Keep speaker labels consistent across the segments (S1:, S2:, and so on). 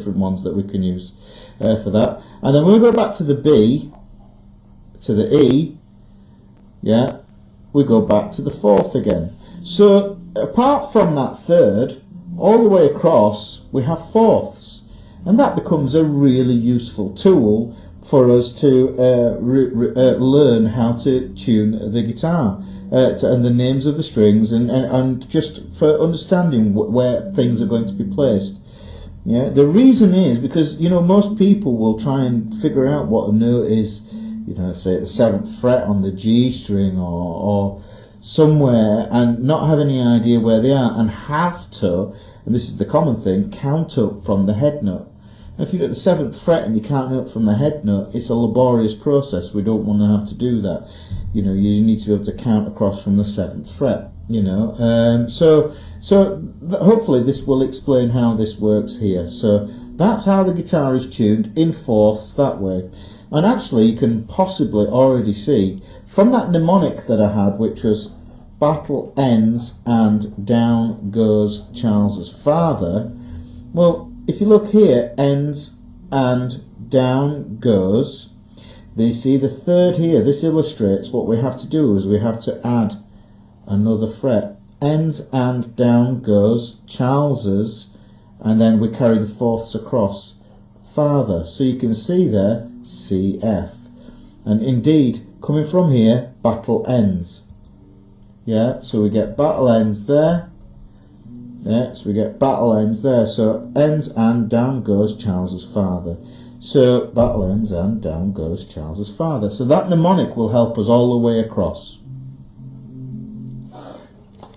S1: different ones that we can use for that. And then when we go back to the B, to the E, yeah, we go back to the fourth again. So apart from that third, all the way across we have fourths, and that becomes a really useful tool for us to learn how to tune the guitar and the names of the strings, and just for understanding where things are going to be placed. Yeah, the reason is because, you know, most people will try and figure out what a note is, you know, say at the 7th fret on the G string or somewhere, and not have any idea where they are, and have to, and this is the common thing, count up from the head note. And if you're at the 7th fret and you count up from the head note, it's a laborious process. We don't want to have to do that. You know, you need to be able to count across from the 7th fret, you know. So hopefully this will explain how this works here. So that's how the guitar is tuned in fourths that way. And actually you can possibly already see from that mnemonic that I had, which was battle ends and down goes Charles's father. Well, if you look here, ends and down goes, you see the third here. This illustrates what we have to do is we have to add another fret. Ends and down goes Charles's, and then we carry the fourths across, father. So you can see there CF, and indeed coming from here, battle ends. Yeah, so we get battle ends there. Yeah, so we get battle ends there. So ends and down goes Charles's father. So battle ends and down goes Charles's father. So that mnemonic will help us all the way across.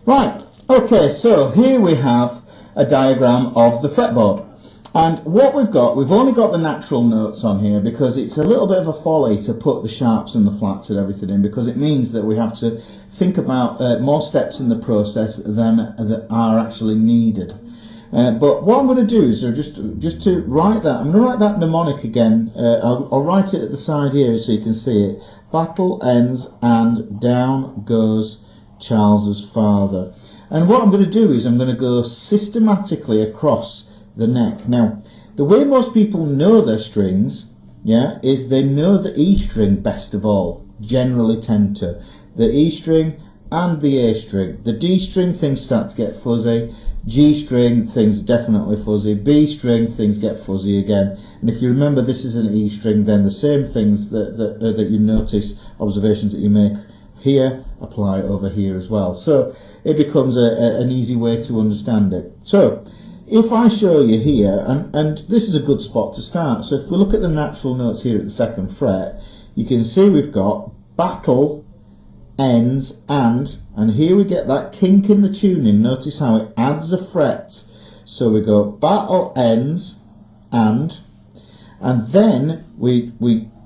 S1: Right, okay, so here we have a diagram of the fretboard. And what we've got, we've only got the natural notes on here because it's a little bit of a folly to put the sharps and the flats and everything in, because it means that we have to think about more steps in the process than that are actually needed. But what I'm going to do is just to write that, I'm going to write that mnemonic again. I'll write it at the side here so you can see it. Battle ends and down goes Charles's father. And what I'm going to do is I'm going to go systematically across the neck. Now, the way most people know their strings, yeah, is they know the E string best of all, generally tend to. The E string and the A string. The D string, things start to get fuzzy. G string, things are definitely fuzzy. B string, things get fuzzy again. And if you remember this is an E string, then the same things that you notice, observations that you make here, apply over here as well. So it becomes an easy way to understand it. So if I show you here, and this is a good spot to start, so if we look at the natural notes here at the 2nd fret, you can see we've got battle, ends, and here we get that kink in the tuning. Notice how it adds a fret. So we go battle, ends, and then we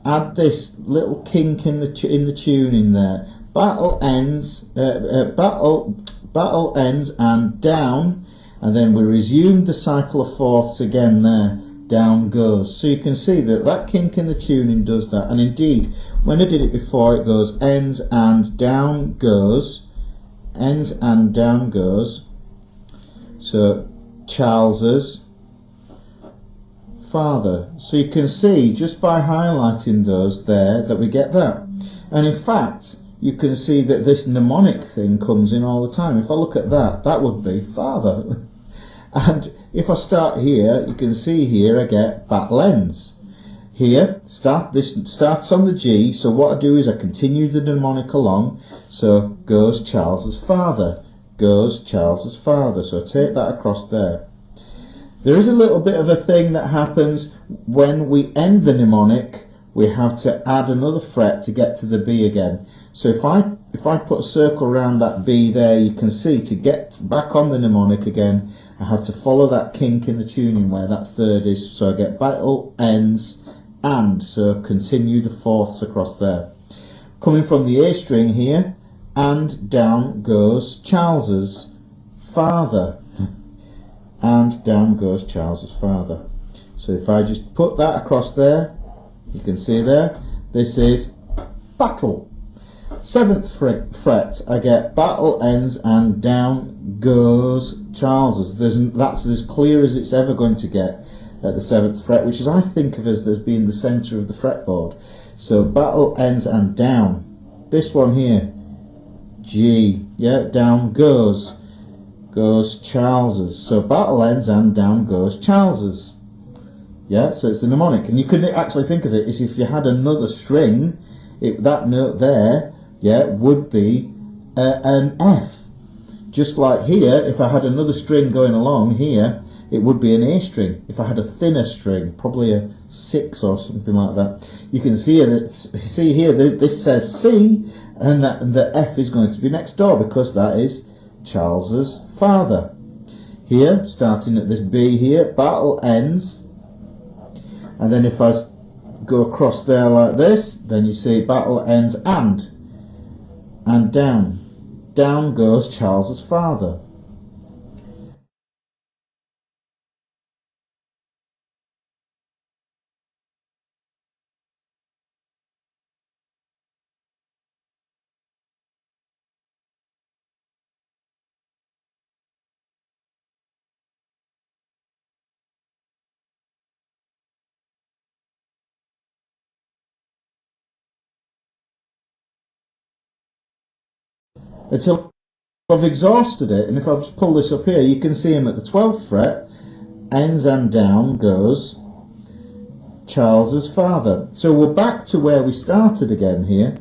S1: add this little kink in the tuning there. Battle ends, battle ends and down, and then we resume the cycle of fourths again there, down goes. So you can see that that kink in the tuning does that, and indeed when I did it before it goes ends and down goes, ends and down goes, so Charles's father. So you can see just by highlighting those there that we get that. And in fact you can see that this mnemonic thing comes in all the time. If I look at that, that would be father. And if I start here, you can see here I get battle ends. Here, this starts on the G, so what I do is I continue the mnemonic along. So goes Charles's father, goes Charles's father. So I take that across there. There is a little bit of a thing that happens when we end the mnemonic. We have to add another fret to get to the B again. So if I put a circle around that B there, you can see to get back on the mnemonic again, I have to follow that kink in the tuning where that third is. So I get battle, ends, and, so continue the fourths across there. Coming from the A string here, and down goes Charles's father. And down goes Charles's father. So if I just put that across there, you can see there, this is battle. 7th fret, I get battle ends and down goes Charles's. That's as clear as it's ever going to get. at the 7th fret, which is I think of as being the centre of the fretboard. So battle ends and down. This one here, G, yeah, down goes Charles's. So battle ends and down goes Charles's. Yeah, so it's the mnemonic, and you could actually think of it as if you had another string, that note there, yeah, would be an F. Just like here, if I had another string going along here, it would be an A string. If I had a thinner string, probably a 6 or something like that, you can see it. See here, this says C, and the F is going to be next door because that is Charles's father. Here, starting at this B here, battle ends, and then if I go across there like this, then you see battle ends and down. Down goes Charles's father. Until I've exhausted it, and if I just pull this up here, you can see him at the 12th fret, ends and down goes Charles's father. So we're back to where we started again here.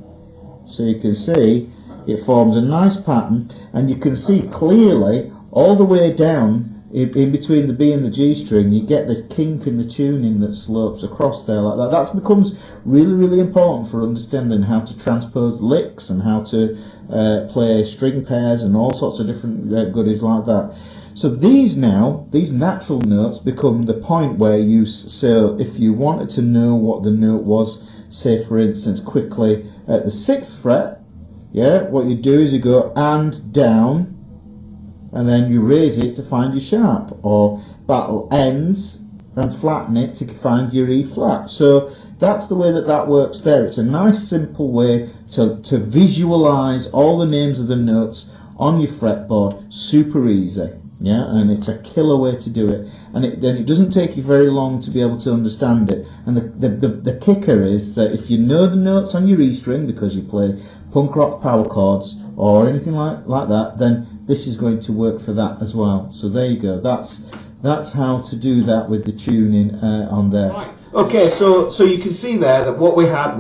S1: So you can see it forms a nice pattern, and you can see clearly all the way down in between the B and the G string, you get the kink in the tuning that slopes across there like that. That becomes really, really important for understanding how to transpose licks and how to play string pairs and all sorts of different goodies like that. So these natural notes become the point where so if you wanted to know what the note was, say for instance quickly at the 6th fret, yeah, what you do is you go and down, and then you raise it to find your sharp, or battle ends and flatten it to find your E flat. So that's the way that works there. It's a nice simple way to visualize all the names of the notes on your fretboard, super easy. Yeah, and it's a killer way to do it, and then it doesn't take you very long to be able to understand it. And the kicker is that if you know the notes on your E string because you play punk rock power chords or anything like that, then this is going to work for that as well. So there you go. That's how to do that with the tuning on there. Right. Okay, so you can see there that what we had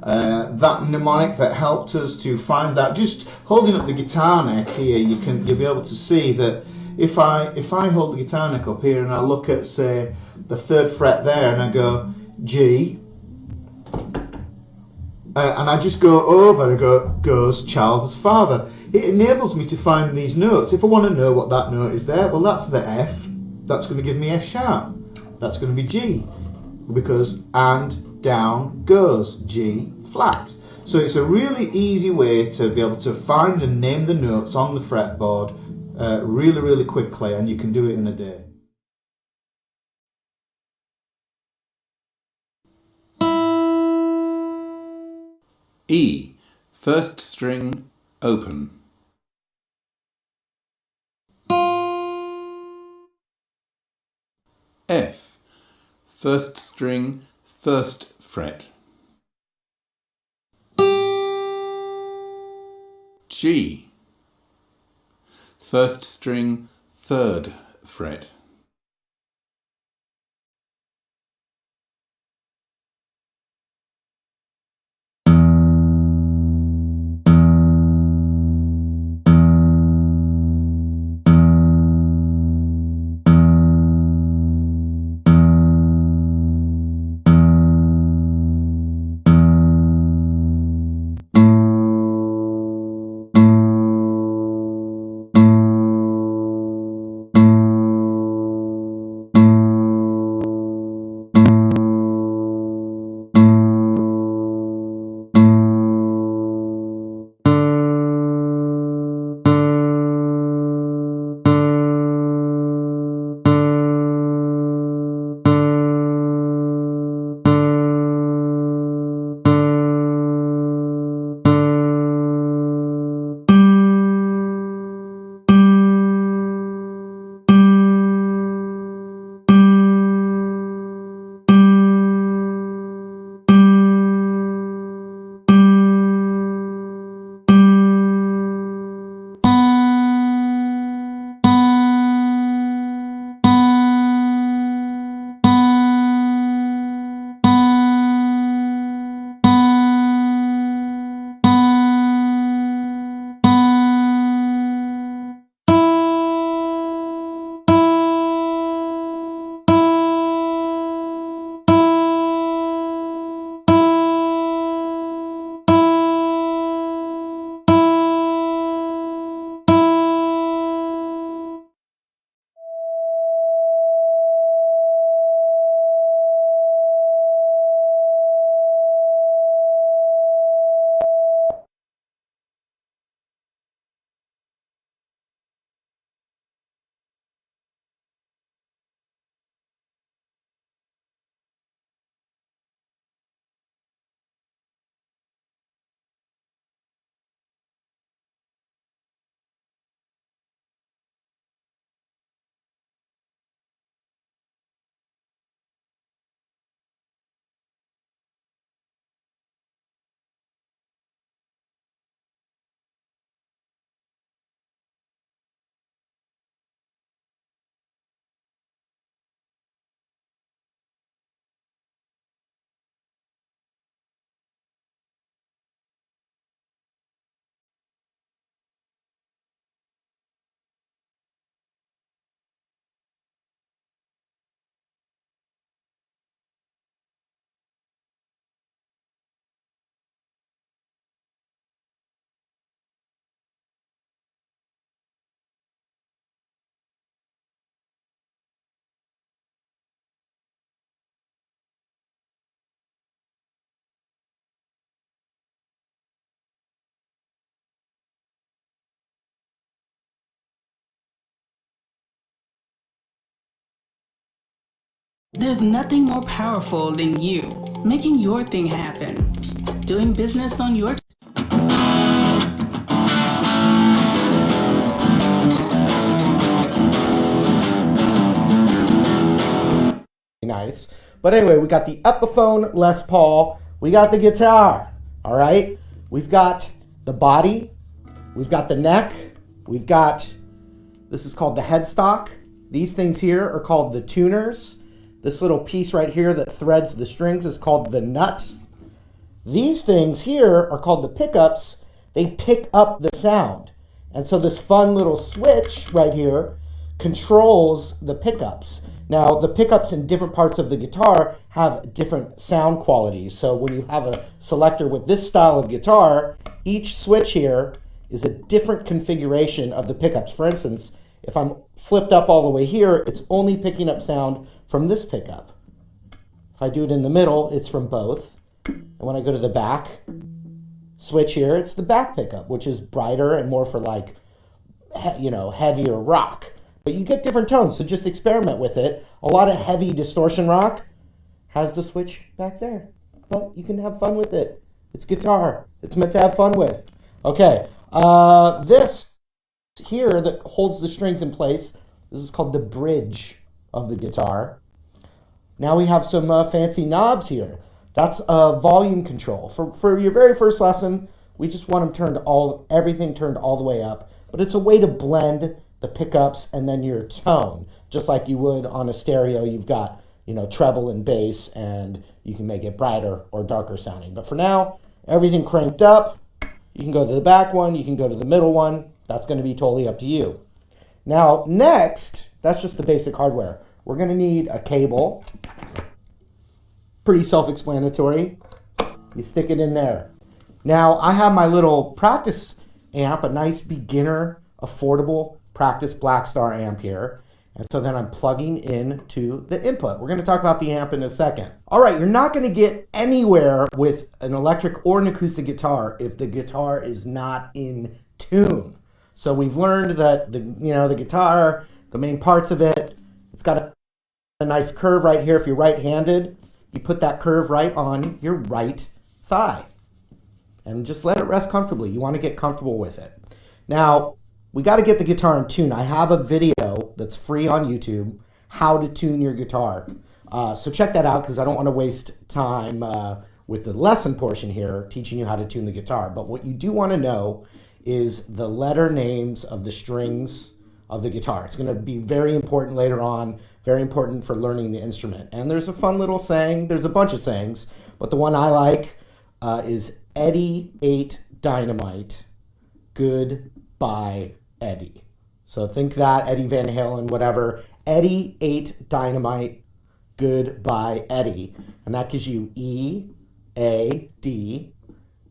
S1: that mnemonic that helped us to find that. Just holding up the guitar neck here, you'll be able to see that if I hold the guitar neck up here and I look at, say, the 3rd fret there, and I go G, and I just go over and goes Charles's father. It enables me to find these notes. If I want to know what that note is there, well, that's the F. That's going to give me F sharp. That's going to be G, because and down goes G flat. So it's a really easy way to be able to find and name the notes on the fretboard really, really quickly, and you can do it in a day.
S2: E, 1st string open. F, 1st string 1st fret. G, 1st string 3rd fret.
S3: There's nothing more powerful than you making your thing happen. Doing business on your
S4: nice. But anyway, we got the Epiphone Les Paul. We got the guitar. All right. We've got the body. We've got the neck. We've got, this is called the headstock. These things here are called the tuners. This little piece right here that threads the strings is called the nut. These things here are called the pickups. They pick up the sound. And so this fun little switch right here controls the pickups. Now, the pickups in different parts of the guitar have different sound qualities. So when you have a selector with this style of guitar, each switch here is a different configuration of the pickups. For instance, if I'm flipped up all the way here, it's only picking up sound from this pickup. If I do it in the middle, it's from both. And when I go to the back switch here, it's the back pickup, which is brighter and more for like, heavier rock. But you get different tones, so just experiment with it. A lot of heavy distortion rock has the switch back there, but you can have fun with it. It's guitar. It's meant to have fun with. Okay, this here that holds the strings in place, this is called the bridge of the guitar. Now we have some fancy knobs here. That's volume control. For your very first lesson, we just want everything turned all the way up, but it's a way to blend the pickups and then your tone, just like you would on a stereo. You've got, treble and bass, and you can make it brighter or darker sounding. But for now, everything cranked up. You can go to the back one, you can go to the middle one. That's going to be totally up to you. Now, next, that's just the basic hardware. We're going to need a cable. Pretty self-explanatory. You stick it in there. Now, I have my little practice amp, a nice beginner, affordable practice Blackstar amp here. And so then I'm plugging into the input. We're going to talk about the amp in a second. All right, you're not going to get anywhere with an electric or an acoustic guitar if the guitar is not in tune. So we've learned that the guitar, the main parts of it, it's got a nice curve right here. If you're right-handed, you put that curve right on your right thigh. And just let it rest comfortably. You want to get comfortable with it. Now, we got to get the guitar in tune. I have a video that's free on YouTube, how to tune your guitar. So check that out because I don't want to waste time with the lesson portion here teaching you how to tune the guitar. But what you do want to know is the letter names of the strings of the guitar. It's going to be very important later on, very important for learning the instrument. And there's a fun little saying, there's a bunch of sayings, but the one I like is Eddie ate dynamite, goodbye Eddie. So think that, Eddie Van Halen, whatever. Eddie ate dynamite, goodbye Eddie. And that gives you E, A, D,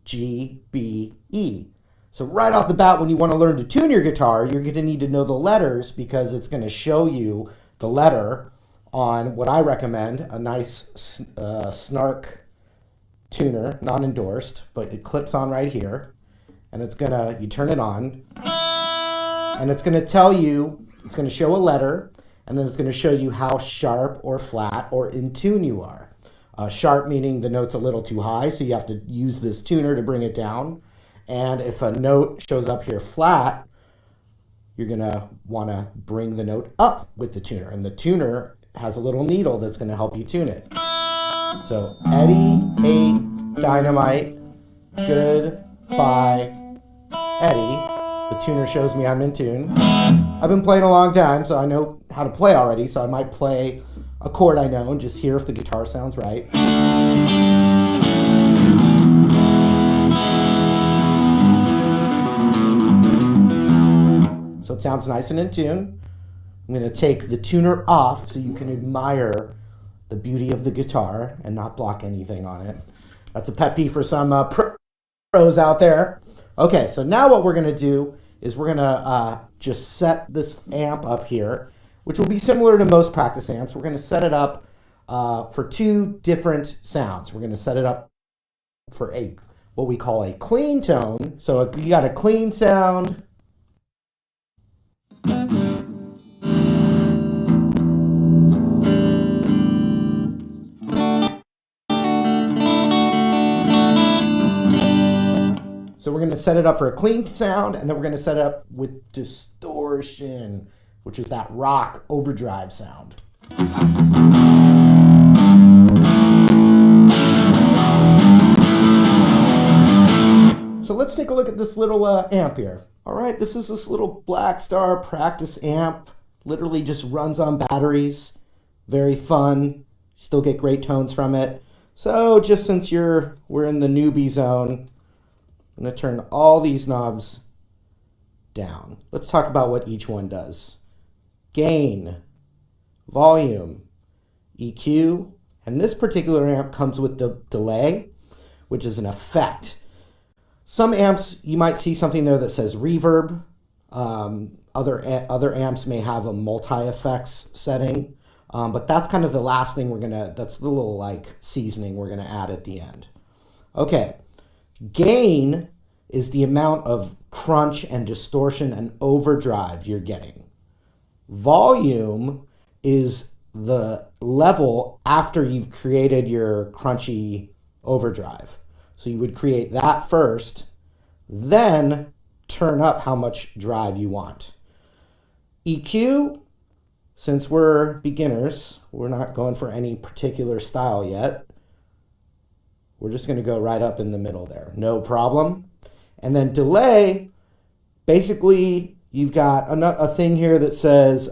S4: G, B, E. So right off the bat, when you want to learn to tune your guitar, you're going to need to know the letters because it's going to show you the letter on what I recommend, a nice Snark tuner, not endorsed, but it clips on right here. And you turn it on, and it's going to tell you, it's going to show a letter, and then it's going to show you how sharp or flat or in tune you are. Sharp meaning the note's a little too high, so you have to use this tuner to bring it down. And if a note shows up here flat, you're going to want to bring the note up with the tuner. And the tuner has a little needle that's going to help you tune it. So, Eddie ate dynamite, goodbye Eddie. The tuner shows me I'm in tune. I've been playing a long time, so I know how to play already. So I might play a chord I know and just hear if the guitar sounds right. So it sounds nice and in tune. I'm going to take the tuner off so you can admire the beauty of the guitar and not block anything on it. That's a pet peeve for some pros out there. Okay, so now what we're going to do is we're going to just set this amp up here, which will be similar to most practice amps. We're going to set it up for two different sounds. We're going to set it up for what we call a clean tone. So if you got a clean sound, to set it up for a clean sound, and then we're going to set it up with distortion, which is that rock overdrive sound. So let's take a look at this little amp here. All right, this is this little Blackstar practice amp. Literally just runs on batteries. Very fun. Still get great tones from it. So just since we're in the newbie zone, I'm going to turn all these knobs down. Let's talk about what each one does. Gain, volume, EQ, and this particular amp comes with the delay, which is an effect. Some amps, you might see something there that says reverb. Other amps may have a multi-effects setting, but that's kind of the last thing that's the little like seasoning we're gonna add at the end. Okay, gain is the amount of crunch and distortion and overdrive you're getting. Volume is the level after you've created your crunchy overdrive. So you would create that first, then turn up how much drive you want. EQ, since we're beginners, we're not going for any particular style yet. We're just going to go right up in the middle there, no problem. And then delay, basically you've got a thing here that says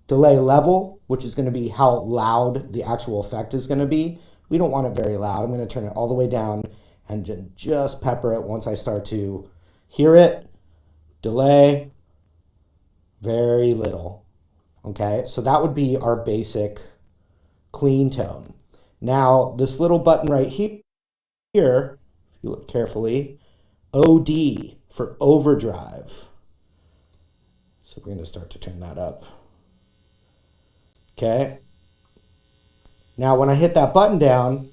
S4: delay level, which is going to be how loud the actual effect is going to be. We don't want it very loud. I'm going to turn it all the way down and just pepper it once I start to hear it. Delay, very little. Okay, so that would be our basic clean tone. Now, this little button right here, if you look carefully, OD for overdrive. So we're going to start to turn that up. Okay. Now, when I hit that button down,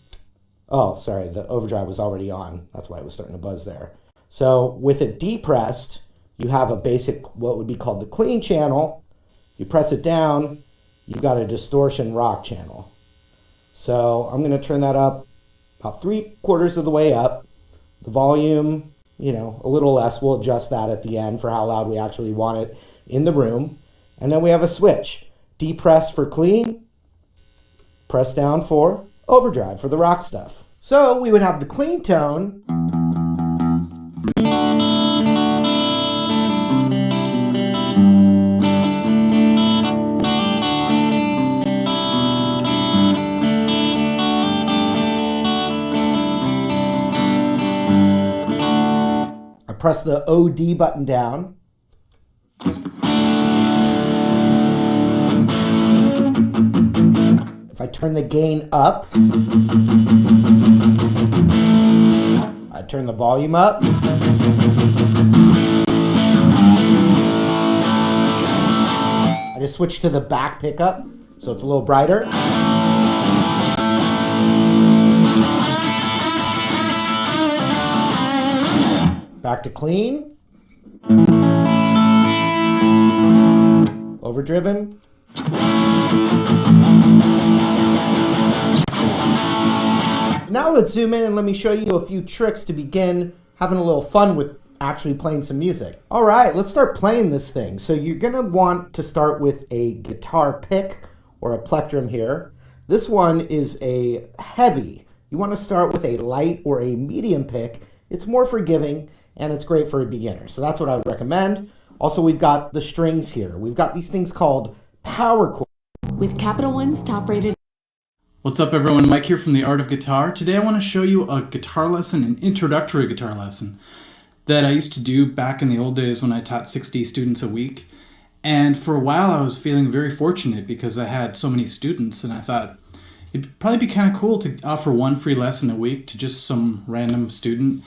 S4: oh, sorry, the overdrive was already on. That's why it was starting to buzz there. So with it depressed, you have a basic, what would be called the clean channel. You press it down, you've got a distortion rock channel. So I'm going to turn that up about 3/4 of the way up. The volume, a little less. We'll adjust that at the end for how loud we actually want it in the room. And then we have a switch. Depress for clean, press down for overdrive for the rock stuff. So we would have the clean tone. I press the OD button down. If I turn the gain up, I turn the volume up. I just switch to the back pickup, so it's a little brighter. Back to clean. Overdriven. Now let's zoom in and let me show you a few tricks to begin having a little fun with actually playing some music. All right, let's start playing this thing. So you're gonna want to start with a guitar pick or a plectrum here. This one is a heavy. You wanna start with a light or a medium pick. It's more forgiving and it's great for a beginner. So that's what I would recommend. Also, we've got the strings here. We've got these things called power chords.
S5: With Capital One's top-rated.
S6: What's up everyone, Mike here from The Art of Guitar. Today I want to show you a guitar lesson, an introductory guitar lesson that I used to do back in the old days when I taught 60 students a week. And for a while I was feeling very fortunate because I had so many students, and I thought it'd probably be kind of cool to offer one free lesson a week to just some random student.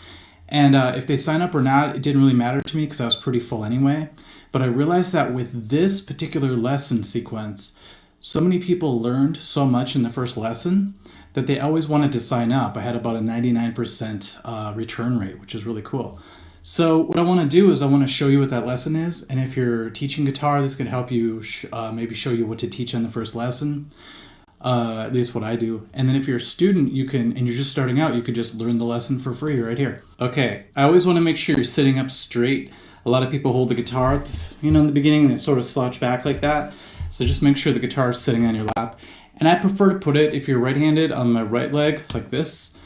S6: And if they sign up or not, it didn't really matter to me because I was pretty full anyway. But I realized that with this particular lesson sequence, so many people learned so much in the first lesson that they always wanted to sign up. I had about a 99% return rate, which is really cool. So what I want to do is I want to show you what that lesson is. And if you're teaching guitar, this could help you maybe show you what to teach on the first lesson. At least what I do. And then if you're a student, you can, and you're just starting out, you could just learn the lesson for free right here. Okay, I always want to make sure you're sitting up straight. A lot of people hold the guitar, in the beginning, and they sort of slouch back like that. So just make sure the guitar is sitting on your lap. And I prefer to put it, if you're right-handed, on my right leg, like this.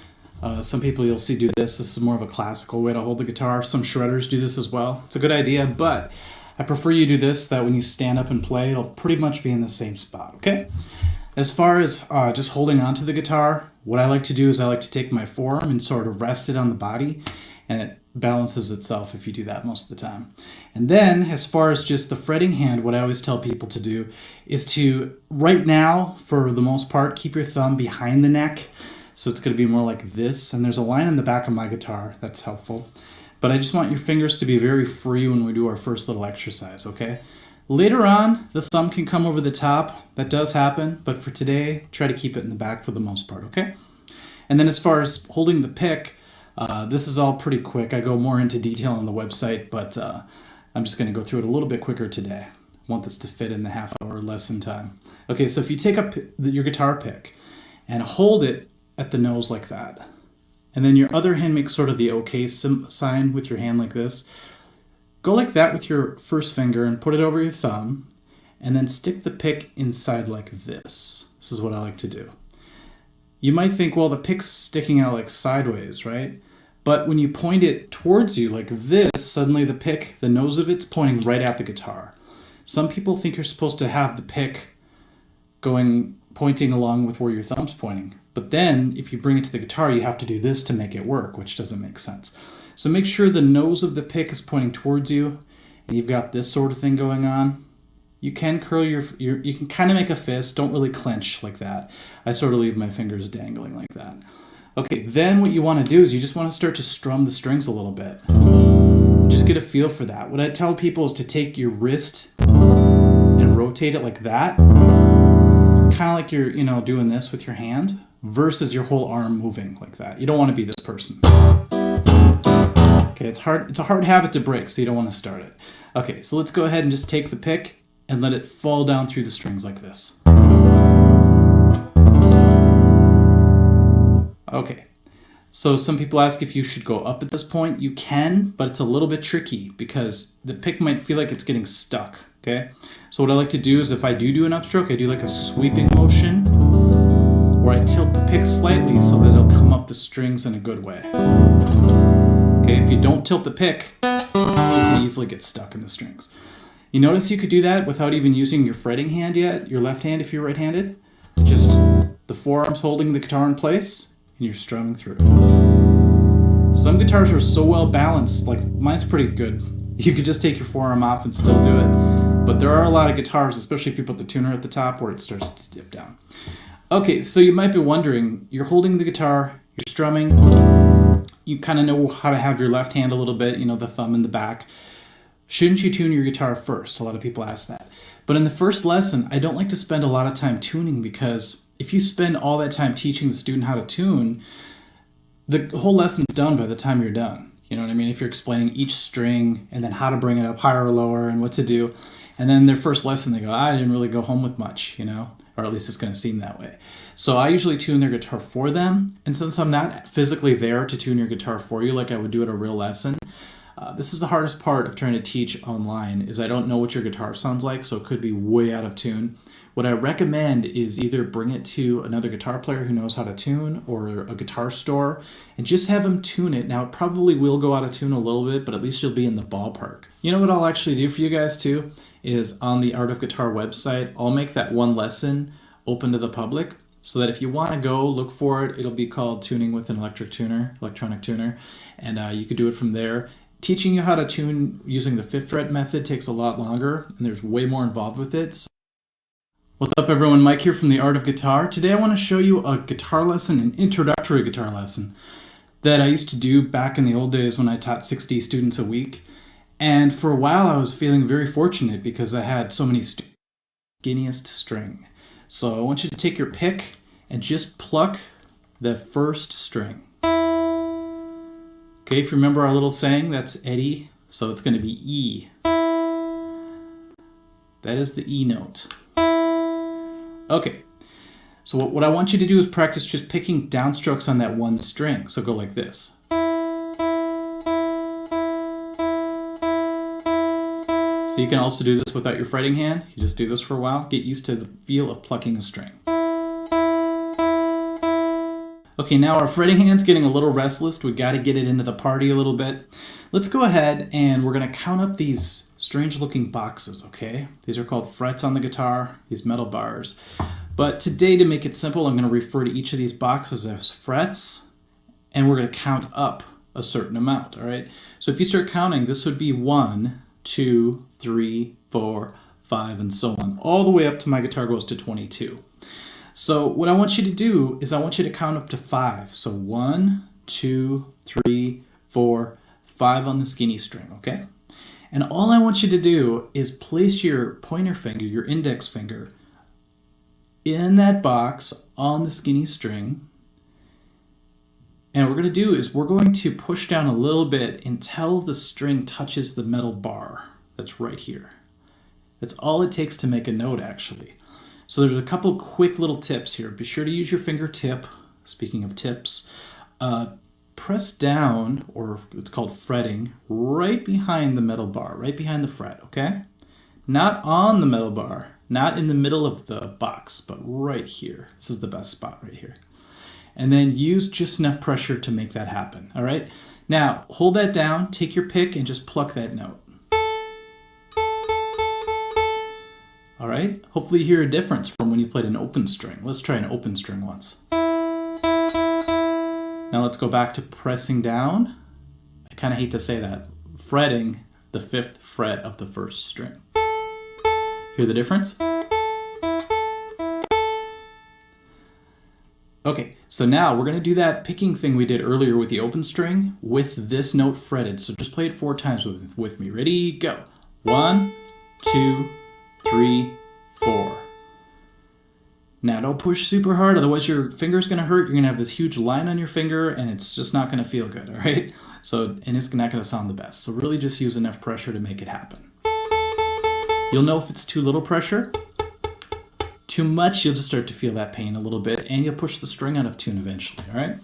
S6: Some people you'll see do this. This is more of a classical way to hold the guitar. Some shredders do this as well. It's a good idea, but I prefer you do this, that when you stand up and play, it'll pretty much be in the same spot, okay? As far as just holding onto the guitar, what I like to do is I like to take my forearm and sort of rest it on the body, and it balances itself if you do that most of the time. And then, as far as just the fretting hand, what I always tell people to do is to, right now, for the most part, keep your thumb behind the neck. So it's going to be more like this. And there's a line in the back of my guitar that's helpful. But I just want your fingers to be very free when we do our first little exercise, okay? Later on, the thumb can come over the top. That does happen. But for today, try to keep it in the back for the most part, okay? And then as far as holding the pick, this is all pretty quick. I go more into detail on the website, but I'm just going to go through it a little bit quicker today. I want this to fit in the half-hour lesson time. Okay, so if you take up your guitar pick and hold it at the nose like that, and then your other hand makes sort of the OK sign with your hand like this, go like that with your first finger and put it over your thumb, and then stick the pick inside like this. This is what I like to do. You might think, well, the pick's sticking out like sideways, right? But when you point it towards you like this, suddenly the pick, the nose of it's pointing right at the guitar. Some people think you're supposed to have the pick pointing along with where your thumb's pointing. But then if you bring it to the guitar, you have to do this to make it work, which doesn't make sense. So make sure the nose of the pick is pointing towards you, and you've got this sort of thing going on. You can curl you can kind of make a fist. Don't really clench like that. I sort of leave my fingers dangling like that. Okay, then what you want to do is you just want to start to strum the strings a little bit. Just get a feel for that. What I tell people is to take your wrist and rotate it like that. Kind of like you're, doing this with your hand versus your whole arm moving like that. You don't want to be this person. Okay, it's a hard habit to break, so you don't want to start it. Okay, so let's go ahead and just take the pick and let it fall down through the strings like this. Okay, so some people ask if you should go up at this point. You can, but it's a little bit tricky because the pick might feel like it's getting stuck, okay? So what I like to do is if I do an upstroke, I do like a sweeping motion where I tilt the pick slightly so that it'll come up the strings in a good way. Okay, if you don't tilt the pick, you can easily get stuck in the strings. You notice you could do that without even using your fretting hand yet, your left hand if you're right-handed. Just the forearms holding the guitar in place, and you're strumming through. Some guitars are so well balanced, like mine's pretty good. You could just take your forearm off and still do it. But there are a lot of guitars, especially if you put the tuner at the top, where it starts to dip down. Okay, so you might be wondering, you're holding the guitar, you're strumming, you kind of know how to have your left hand a little bit, the thumb in the back. Shouldn't you tune your guitar first? A lot of people ask that. But in the first lesson, I don't like to spend a lot of time tuning because if you spend all that time teaching the student how to tune, the whole lesson's done by the time you're done. You know what I mean? If you're explaining each string and then how to bring it up higher or lower and what to do, and then their first lesson they go, I didn't really go home with much, or at least it's going to seem that way. So I usually tune their guitar for them, and since I'm not physically there to tune your guitar for you like I would do at a real lesson, this is the hardest part of trying to teach online, is I don't know what your guitar sounds like, so it could be way out of tune. What I recommend is either bring it to another guitar player who knows how to tune or a guitar store and just have them tune it. Now, it probably will go out of tune a little bit, but at least you'll be in the ballpark. You know what I'll actually do for you guys too is on the Art of Guitar website, I'll make that one lesson open to the public so that if you want to go look for it, it'll be called Tuning with an Electronic Tuner, and you could do it from there. Teaching you how to tune using the 5th fret method takes a lot longer, and there's way more involved with it. What's up everyone, Mike here from the Art of Guitar. Today I want to show you a guitar lesson, an introductory guitar lesson that I used to do back in the old days when I taught 60 students a week. And for a while I was feeling very fortunate because I had so many students. Skinniest string. So I want you to take your pick and just pluck the first string. Okay, if you remember our little saying, that's Eddie, so it's going to be E. That is the E note. Okay, So what I want you to do is practice just picking downstrokes on that one string. So go like this. So you can also do this without your fretting hand. You just do this for a while. Get used to the feel of plucking a string. Okay, now our fretting hand's getting a little restless. We got to get it into the party a little bit. Let's go ahead and we're going to count up these strange looking boxes, okay? These are called frets on the guitar, these metal bars. But today, to make it simple, I'm going to refer to each of these boxes as frets, and we're going to count up a certain amount, all right? So if you start counting, this would be 1, 2, 3, 4, 5, and so on, all the way up to my guitar goes to 22. So what I want you to do is I want you to count up to 5. So 1, 2, 3, 4, 5 on the skinny string, okay? And all I want you to do is place your pointer finger, your index finger, in that box on the skinny string. And what we're going to do is we're going to push down a little bit until the string touches the metal bar that's right here. That's all it takes to make a note, actually. So there's a couple quick little tips here. Be sure to use your fingertip. Speaking of tips, press down, or it's called fretting, right behind the metal bar, right behind the fret, okay? Not on the metal bar, not in the middle of the box, but right here. This is the best spot right here. And then use just enough pressure to make that happen, all right? Now, hold that down, take your pick, and just pluck that note. All right, hopefully you hear a difference from when you played an open string. Let's try an open string once. Now let's go back to pressing down. I kind of hate to say that. Fretting the 5th fret of the 1st string. Hear the difference? Okay, so now we're going to do that picking thing we did earlier with the open string with this note fretted. So just play it 4 times with me. Ready, go. 1, 2, 3, 4. Now don't push super hard, otherwise your finger's going to hurt. You're going to have this huge line on your finger and it's just not going to feel good, all right? So, and it's not going to sound the best. So really just use enough pressure to make it happen. You'll know if it's too little pressure. Too much, you'll just start to feel that pain a little bit and you'll push the string out of tune eventually, all right?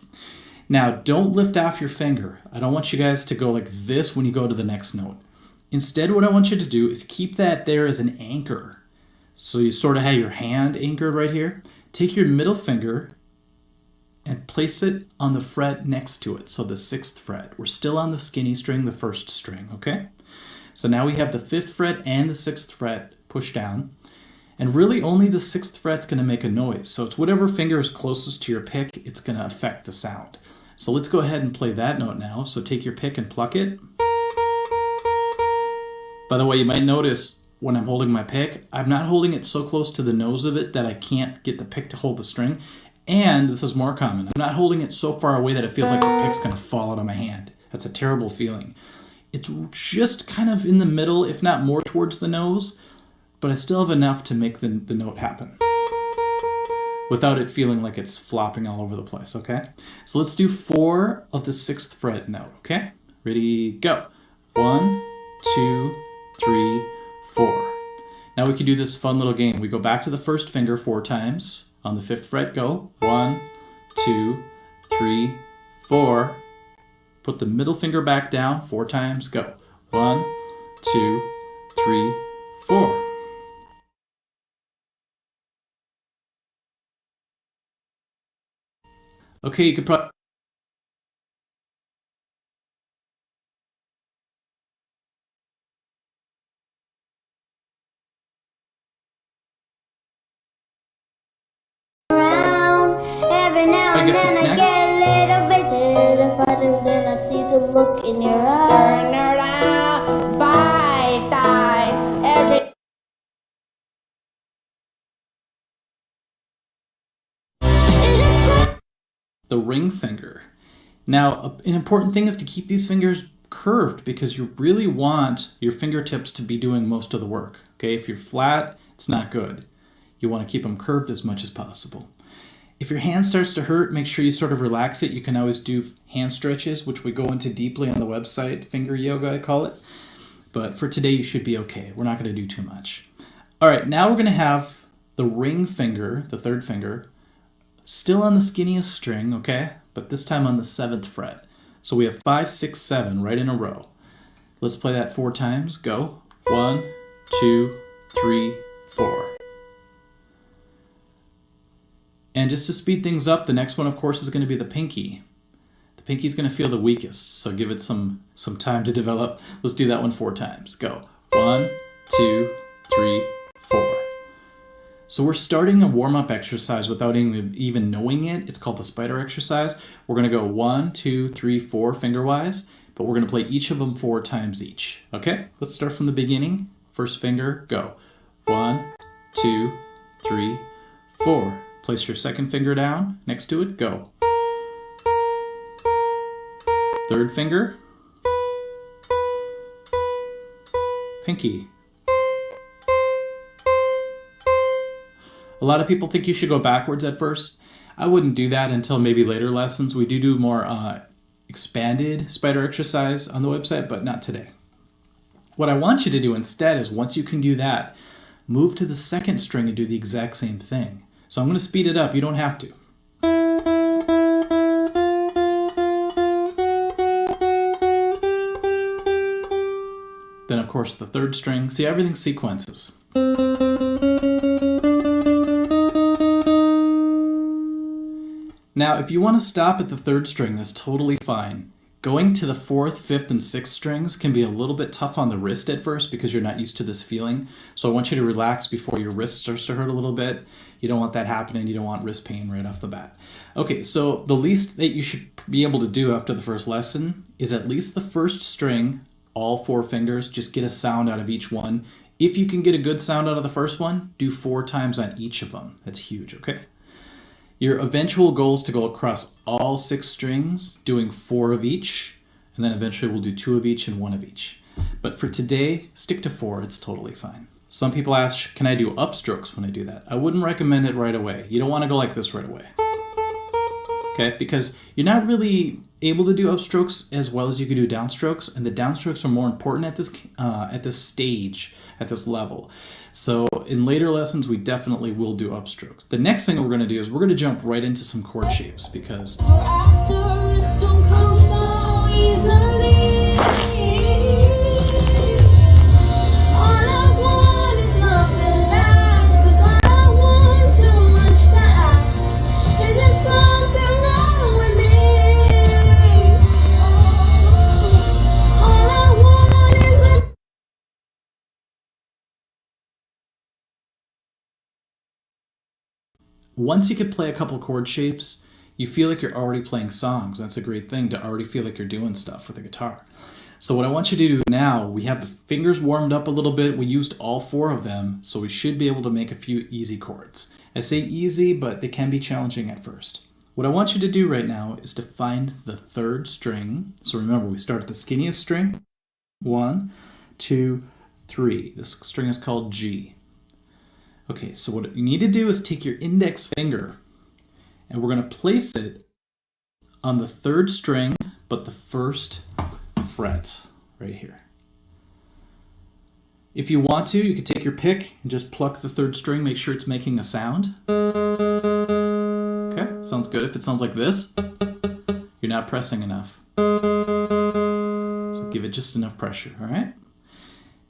S6: Now don't lift off your finger. I don't want you guys to go like this when you go to the next note. Instead, what I want you to do is keep that there as an anchor. So you sort of have your hand anchored right here. Take your middle finger and place it on the fret next to it. So the 6th fret. We're still on the skinny string, the 1st string, okay? So now we have the 5th fret and the 6th fret pushed down. And really only the 6th fret's going to make a noise. So it's whatever finger is closest to your pick, it's going to affect the sound. So let's go ahead and play that note now. So take your pick and pluck it. By the way, you might notice when I'm holding my pick, I'm not holding it so close to the nose of it that I can't get the pick to hold the string. And this is more common. I'm not holding it so far away that it feels like the pick's going to fall out of my hand. That's a terrible feeling. It's just kind of in the middle, if not more towards the nose, but I still have enough to make the note happen without it feeling like it's flopping all over the place, okay? So let's do 4 of the 6th fret note, okay? Ready, go. 1, 2, 3, 4. Now we can do this fun little game. We go back to the 1st finger 4 times. On the 5th fret, go. 1, 2, 3, 4. Put the middle finger back down 4 times. Go. 1, 2, 3, 4. Okay, you could probably... I guess what's next?
S7: Then I see the look in your eyes. Turn around, bite eyes, every.
S6: The ring finger. Now, an important thing is to keep these fingers curved because you really want your fingertips to be doing most of the work. Okay, if you're flat, it's not good. You want to keep them curved as much as possible. If your hand starts to hurt, make sure you sort of relax it. You can always do hand stretches, which we go into deeply on the website, finger yoga I call it. But for today, you should be okay. We're not going to do too much. All right, now we're going to have the ring finger, the 3rd finger, Still on the skinniest string, okay? But this time on the 7th fret. So we have 5, 6, 7 right in a row. Let's play that 4 times. Go. 1, 2, 3, 4. And just to speed things up, the next one, of course, is going to be the pinky. The pinky is going to feel the weakest, so give it some time to develop. Let's do that one 4 times. Go. 1, 2, 3, 4. So we're starting a warm-up exercise without even knowing it. It's called the spider exercise. We're going to go 1, 2, 3, 4 finger-wise, but we're going to play each of them 4 times each. Okay? Let's start from the beginning. First finger, go. 1, 2, 3, 4. Place your second finger down next to it, go. Third finger, pinky. A lot of people think you should go backwards at first. I wouldn't do that until maybe later lessons. We do more expanded spider exercise on the website, but not today. What I want you to do instead is once you can do that, move to the second string and do the exact same thing. So I'm going to speed it up. You don't have to. Then, of course, the third string. See, everything sequences. Now, if you want to stop at the third string, that's totally fine. Going to the 4th, 5th, and 6th strings can be a little bit tough on the wrist at first because you're not used to this feeling. So I want you to relax before your wrist starts to hurt a little bit. You don't want that happening. You don't want wrist pain right off the bat. Okay, so the least that you should be able to do after the first lesson is at least the first string, all 4 fingers, just get a sound out of each one. If you can get a good sound out of the first one, do 4 times on each of them. That's huge, okay? Your eventual goal is to go across all 6 strings, doing 4 of each, and then eventually we'll do 2 of each and 1 of each. But for today, stick to 4, it's totally fine. Some people ask, can I do upstrokes when I do that? I wouldn't recommend it right away. You don't want to go like this right away. Okay, because you're not really able to do upstrokes as well as you can do downstrokes, and the downstrokes are more important at this stage, at this level. So in later lessons, we definitely will do upstrokes. The next thing we're going to do is we're going to jump right into some chord shapes because once you could play a couple chord shapes, you feel like you're already playing songs. That's a great thing, to already feel like you're doing stuff with the guitar. So what I want you to do now, we have the fingers warmed up a little bit. We used all 4 of them, so we should be able to make a few easy chords. I say easy, but they can be challenging at first. What I want you to do right now is to find the 3rd string. So remember, we start at the skinniest string. 1, 2, 3. This string is called G. Okay, so what you need to do is take your index finger and we're going to place it on the 3rd string, but the 1st fret right here. If you want to, you could take your pick and just pluck the 3rd string, make sure it's making a sound. Okay, sounds good. If it sounds like this, you're not pressing enough. So give it just enough pressure, all right?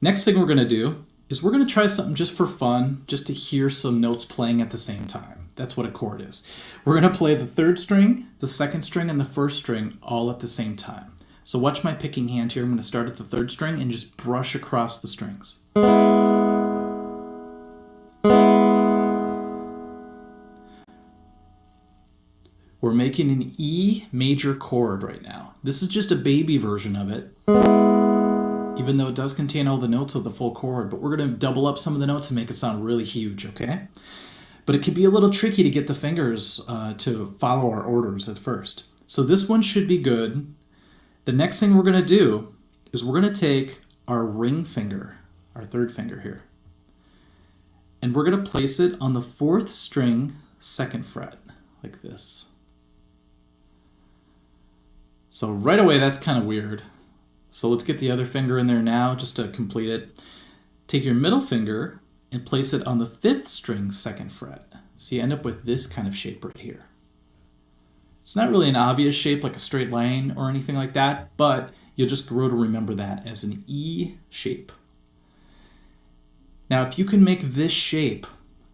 S6: Next thing we're going to do is we're going to try something just for fun, just to hear some notes playing at the same time. That's what a chord is. We're going to play the 3rd string, the 2nd string, and the 1st string all at the same time. So watch my picking hand here. I'm going to start at the 3rd string and just brush across the strings. We're making an E major chord right now. This is just a baby version of it, even though it does contain all the notes of the full chord, but we're going to double up some of the notes and make it sound really huge, okay? But it can be a little tricky to get the fingers to follow our orders at first. So this one should be good. The next thing we're going to do is we're going to take our ring finger, our 3rd finger here, and we're going to place it on the 4th string, 2nd fret, like this. So right away, that's kind of weird. So let's get the other finger in there now just to complete it. Take your middle finger and place it on the 5th string, 2nd fret. So you end up with this kind of shape right here. It's not really an obvious shape like a straight line or anything like that, but you'll just grow to remember that as an E shape. Now, if you can make this shape,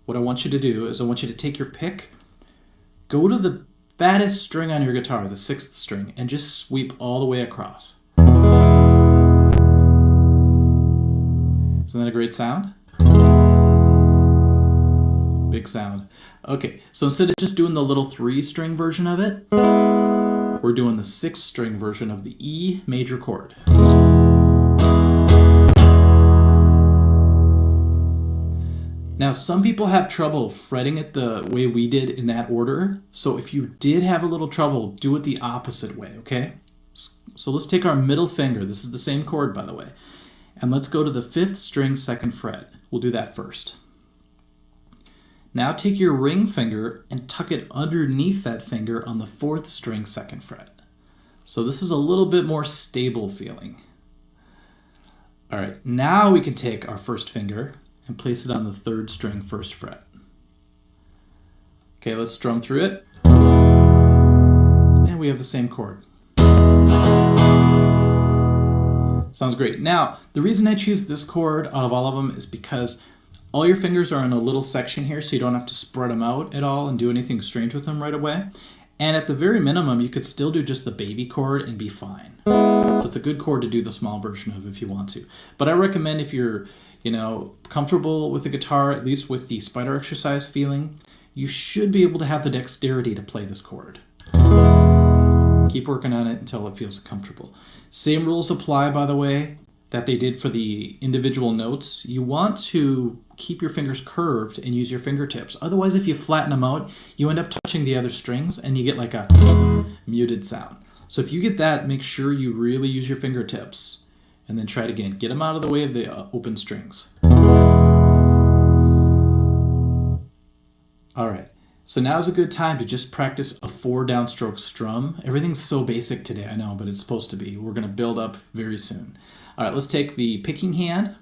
S6: what I want you to do is I want you to take your pick, go to the fattest string on your guitar, the 6th string, and just sweep all the way across. Isn't that a great sound? Big sound. Okay, so instead of just doing the little 3-string version of it, we're doing the 6-string version of the E major chord. Now, some people have trouble fretting it the way we did in that order. So if you did have a little trouble, do it the opposite way, okay? So let's take our middle finger. This is the same chord, by the way. And let's go to the 5th string, 2nd fret. We'll do that first. Now take your ring finger and tuck it underneath that finger on the 4th string, 2nd fret. So this is a little bit more stable feeling. All right, now we can take our first finger and place it on the 3rd string, 1st fret. Okay, let's strum through it. And we have the same chord. Sounds great. Now, the reason I choose this chord out of all of them is because all your fingers are in a little section here, so you don't have to spread them out at all and do anything strange with them right away. And at the very minimum, you could still do just the baby chord and be fine. So it's a good chord to do the small version of if you want to. But I recommend if you're, comfortable with the guitar, at least with the spider exercise feeling, you should be able to have the dexterity to play this chord. Keep working on it until it feels comfortable. Same rules apply, by the way, that they did for the individual notes. You want to keep your fingers curved and use your fingertips. Otherwise, if you flatten them out, you end up touching the other strings and you get like a muted sound. So if you get that, make sure you really use your fingertips and then try it again. Get them out of the way of the open strings. All right. So now's a good time to just practice a 4 downstroke strum. Everything's so basic today, I know, but it's supposed to be. We're going to build up very soon. All right, let's take the picking hand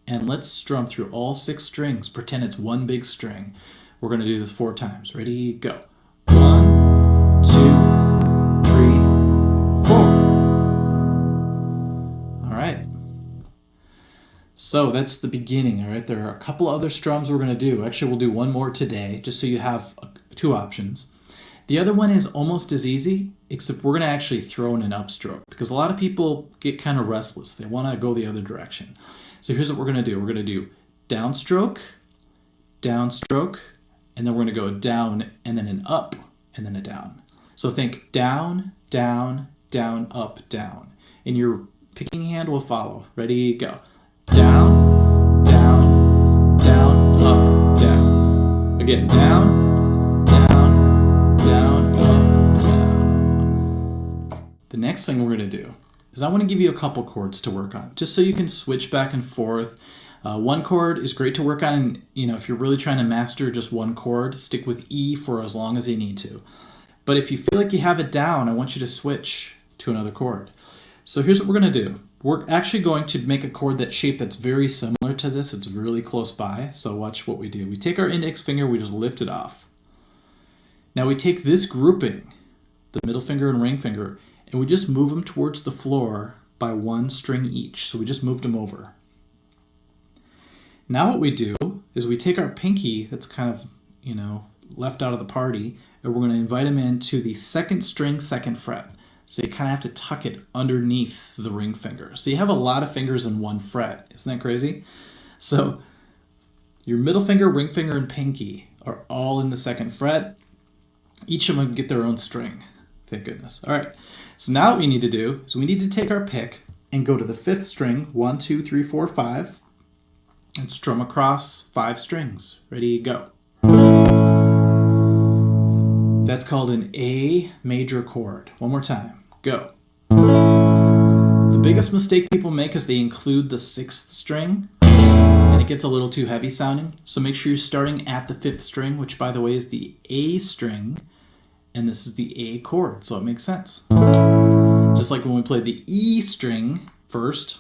S6: and let's strum through all 6 strings. Pretend it's one big string. We're going to do this 4 times. Ready, go. 1, 2, 3, 4. All right. So that's the beginning, all right? There are a couple other strums we're going to do. Actually, we'll do one more today, just so you have 2 options. The other one is almost as easy, except we're going to actually throw in an upstroke because a lot of people get kind of restless. They want to go the other direction. So here's what we're going to do. We're going to do downstroke, downstroke, and then we're going to go down and then an up and then a down. So think down, down, down, up, down. And your picking hand will follow. Ready, go. Down, down, down, up, down. Again, down, down, down, up, down. The next thing we're going to do is I want to give you a couple chords to work on, just so you can switch back and forth. One chord is great to work on, and if you're really trying to master just one chord, stick with E for as long as you need to. But if you feel like you have it down, I want you to switch to another chord. So here's what we're going to do. We're actually going to make a chord that's very similar to this. It's really close by, so watch what we do. We take our index finger, we just lift it off. Now we take this grouping, the middle finger and ring finger, and we just move them towards the floor by 1 string each. So we just moved them over. Now what we do is we take our pinky that's kind of, left out of the party, and we're going to invite them into the 2nd string, 2nd fret. So you kind of have to tuck it underneath the ring finger. So you have a lot of fingers in 1 fret. Isn't that crazy? So your middle finger, ring finger, and pinky are all in the 2nd fret. Each of them get their own string. Thank goodness. All right. So now what we need to do is we need to take our pick and go to the 5th string, 1, 2, 3, 4, 5, and strum across 5 strings. Ready, go. That's called an A major chord. One more time. Go. The biggest mistake people make is they include the 6th string, and it gets a little too heavy sounding. So make sure you're starting at the 5th string, which by the way is the A string, and this is the A chord, so it makes sense. Just like when we played the E string first,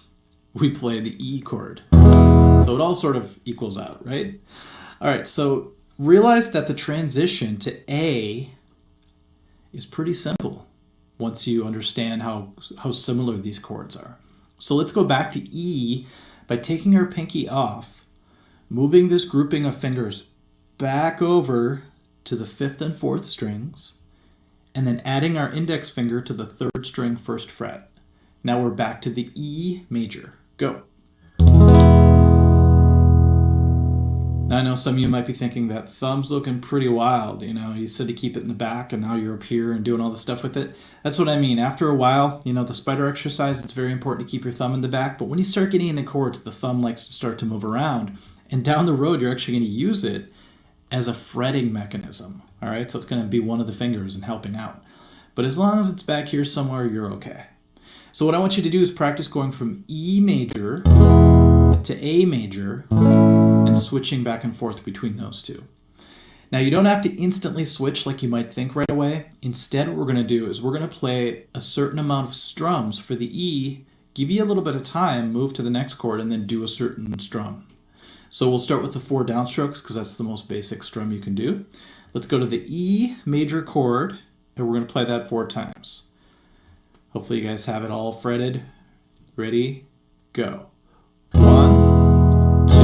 S6: we play the E chord. So it all sort of equals out, right? All right, so realize that the transition to A is pretty simple once you understand how similar these chords are. So let's go back to E by taking our pinky off, moving this grouping of fingers back over to the 5th and 4th strings, and then adding our index finger to the 3rd string 1st fret. Now we're back to the E major. Go. Now I know some of you might be thinking that thumb's looking pretty wild. You know, you said to keep it in the back and now you're up here and doing all the stuff with it. That's what I mean. After a while, you know, the spider exercise, it's very important to keep your thumb in the back. But when you start getting into chords, the thumb likes to start to move around. And down the road, you're actually going to use it as a fretting mechanism. All right, so it's going to be one of the fingers and helping out. But as long as it's back here somewhere, you're okay. So what I want you to do is practice going from E major to A major and switching back and forth between those two. Now you don't have to instantly switch like you might think right away. Instead, what we're going to do is we're going to play a certain amount of strums for the E, give you a little bit of time, move to the next chord, and then do a certain strum. So we'll start with the 4 downstrokes because that's the most basic strum you can do. Let's go to the E major chord and we're going to play that 4 times. Hopefully you guys have it all fretted. Ready? Go. 1, 2,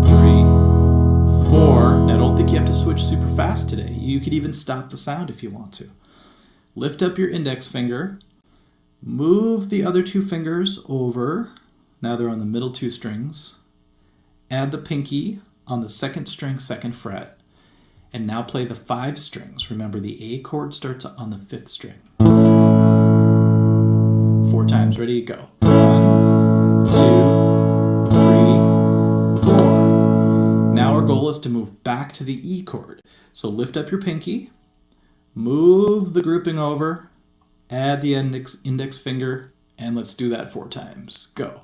S6: 3, 4. Now don't think you have to switch super fast today. You could even stop the sound if you want to. Lift up your index finger. Move the other 2 fingers over. Now they're on the middle 2 strings. Add the pinky on the 2nd string, 2nd fret. And now play the 5 strings. Remember the A chord starts on the 5th string. 4 times. Ready? Go. 1, 2, 3, 4. Now our goal is to move back to the E chord. So lift up your pinky, move the grouping over, add the index finger, and let's do that 4 times. Go.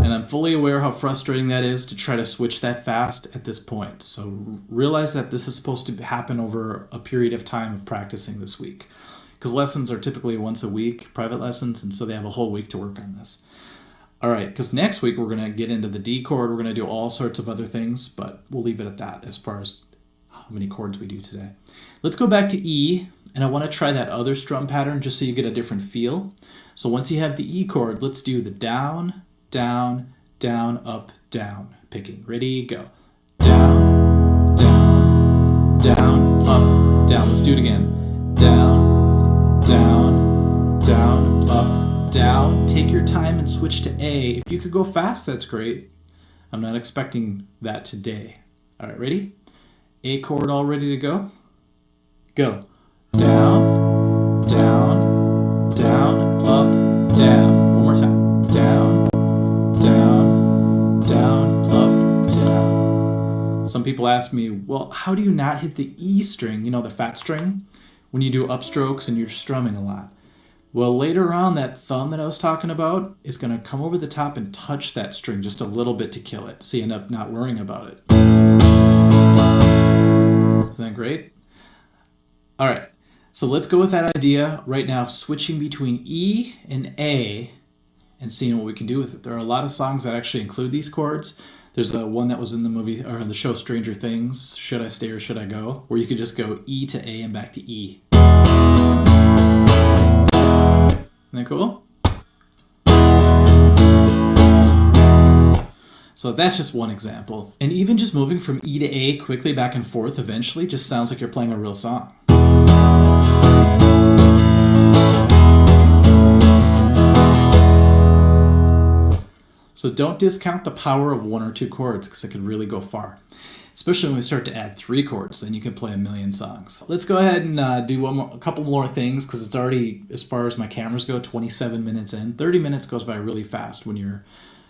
S6: And I'm fully aware how frustrating that is to try to switch that fast at this point. So realize that this is supposed to happen over a period of time of practicing this week. Because lessons are typically once a week, private lessons, and so they have a whole week to work on this. All right, because next week we're going to get into the D chord. We're going to do all sorts of other things, but we'll leave it at that as far as how many chords we do today. Let's go back to E, and I want to try that other strum pattern just so you get a different feel. So once you have the E chord, let's do the down, down, down, up, down picking. Ready? Go. Down, down, down, up, down. Let's do it again. Down, down, down, up, down. Take your time and switch to A. If you could go fast, that's great. I'm not expecting that today. All right, ready? A chord all ready to go? Go. Down, down, down, up, down. One more time. Down, down, down, up, down. Some people ask me, well, how do you not hit the E string, you know, the fat string, when you do upstrokes and you're strumming a lot? Well, later on, that thumb that I was talking about is going to come over the top and touch that string just a little bit to kill it, so you end up not worrying about it. Isn't that great? All right, so let's go with that idea right now of switching between E and A and seeing what we can do with it. There are a lot of songs that actually include these chords. There's one that was in the movie or the show Stranger Things, Should I Stay or Should I Go, where you could just go E to A and back to E. Isn't that cool? So that's just one example. And even just moving from E to A quickly back and forth eventually just sounds like you're playing a real song. So don't discount the power of 1 or 2 chords because it can really go far. Especially when we start to add 3 chords, then you can play a million songs. Let's go ahead and do a couple more things because it's already, as far as my cameras go, 27 minutes in. 30 minutes goes by really fast when you're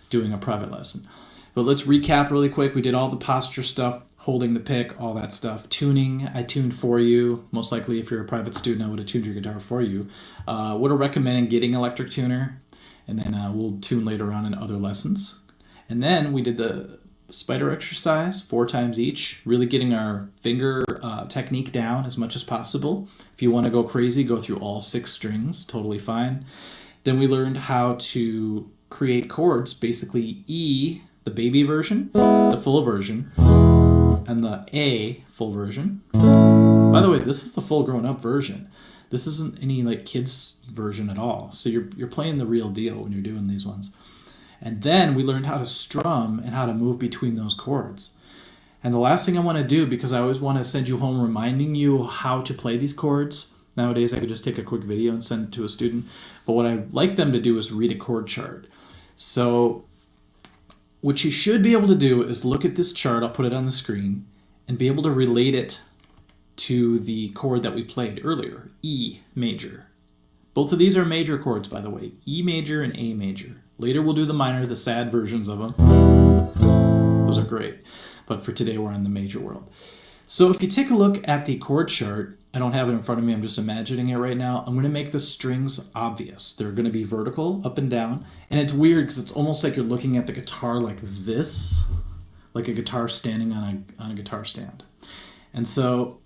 S6: doing a private lesson. But let's recap really quick. We did all the posture stuff, holding the pick, all that stuff. Tuning, I tuned for you. Most likely if you're a private student, I would have tuned your guitar for you. Would have recommended getting electric tuner, and then we'll tune later on in other lessons. And then we did the spider exercise 4 times each, really getting our finger technique down as much as possible. If you want to go crazy, go through all 6 strings, totally fine. Then we learned how to create chords, basically E, the baby version, the full version, and the A, full version. By the way, this is the full grown-up version. This isn't any like kids version at all. So you're playing the real deal when you're doing these ones. And then we learned how to strum and how to move between those chords. And the last thing I want to do, because I always want to send you home reminding you how to play these chords. Nowadays I could just take a quick video and send it to a student. But what I'd like them to do is read a chord chart. So what you should be able to do is look at this chart, I'll put it on the screen, and be able to relate it to the chord that we played earlier, E major. Both of these are major chords, by the way, E major and A major. Later we'll do the minor, the sad versions of them. Those are great, but for today we're in the major world. So if you take a look at the chord chart, I don't have it in front of me, I'm just imagining it right now. I'm going to make the strings obvious. They're going to be vertical, up and down, and it's weird because it's almost like you're looking at the guitar like this, like a guitar standing on a guitar stand. And so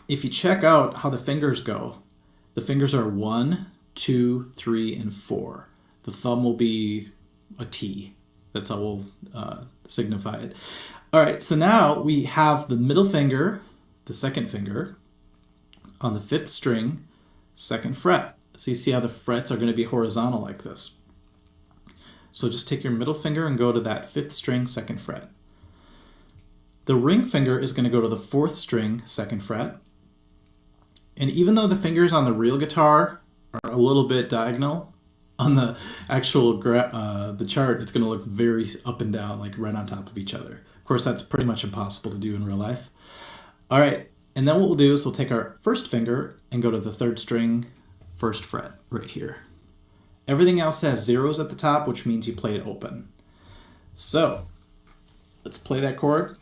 S6: if you check out how the fingers go, the fingers are 1, 2, 3, and 4. The thumb will be a T. That's how we'll signify it. All right, so now we have the middle finger, the second finger, on the 5th string, 2nd fret. So you see how the frets are going to be horizontal like this. So just take your middle finger and go to that 5th string, 2nd fret. The ring finger is going to go to the 4th string, 2nd fret. And even though the fingers on the real guitar are a little bit diagonal, on the actual the chart, it's going to look very up and down, like right on top of each other. Of course, that's pretty much impossible to do in real life. All right, and then what we'll do is we'll take our first finger and go to the 3rd string, 1st fret, right here. Everything else has zeros at the top, which means you play it open. So, let's play that chord.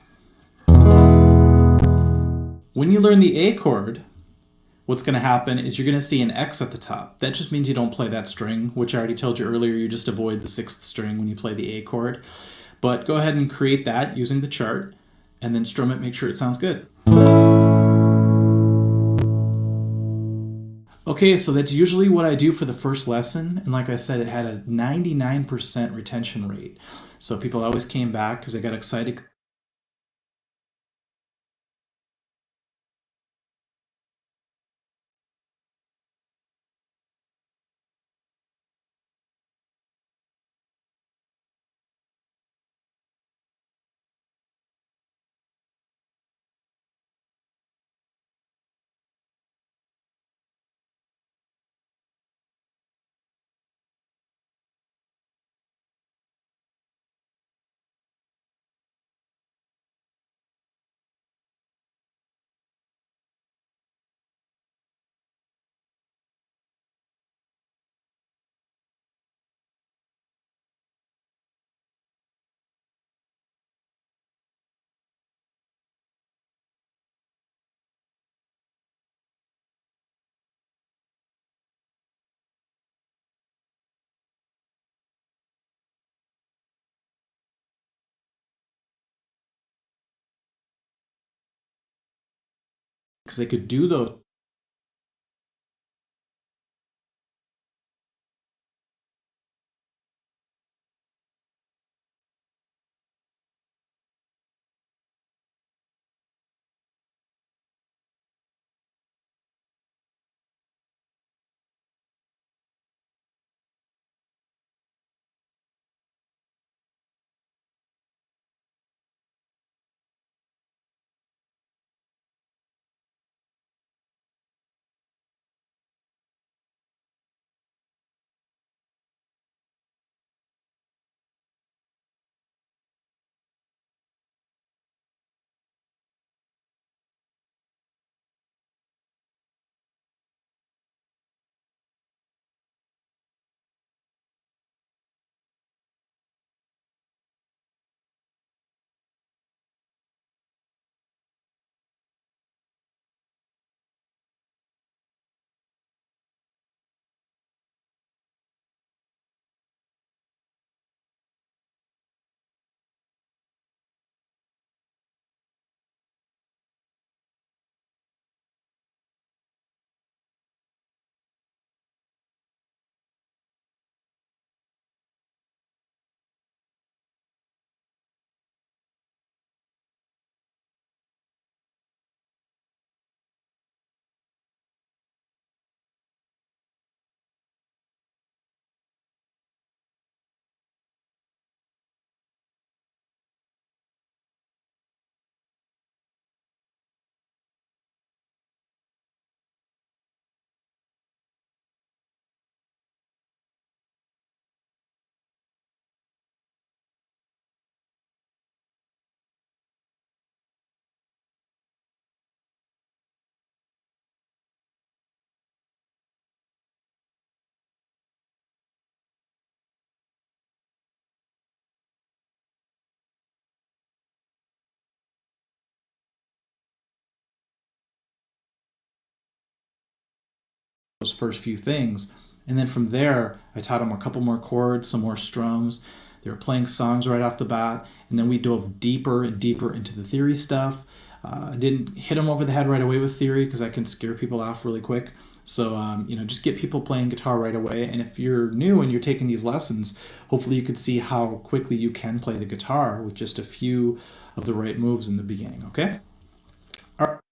S6: When you learn the A chord, what's going to happen is you're going to see an X at the top. That just means you don't play that string, which I already told you earlier, you just avoid the 6th string when you play the A chord. But go ahead and create that using the chart, and then strum it, make sure it sounds good. Okay, so that's usually what I do for the first lesson, and like I said, it had a 99% retention rate. So people always came back because they got excited. Because they could do those those first few things. And then from there, I taught them a couple more chords, some more strums. They were playing songs right off the bat. And then we dove deeper and deeper into the theory stuff. I didn't hit them over the head right away with theory because I can scare people off really quick. So, just get people playing guitar right away. And if you're new and you're taking these lessons, hopefully you could see how quickly you can play the guitar with just a few of the right moves in the beginning, okay? All right.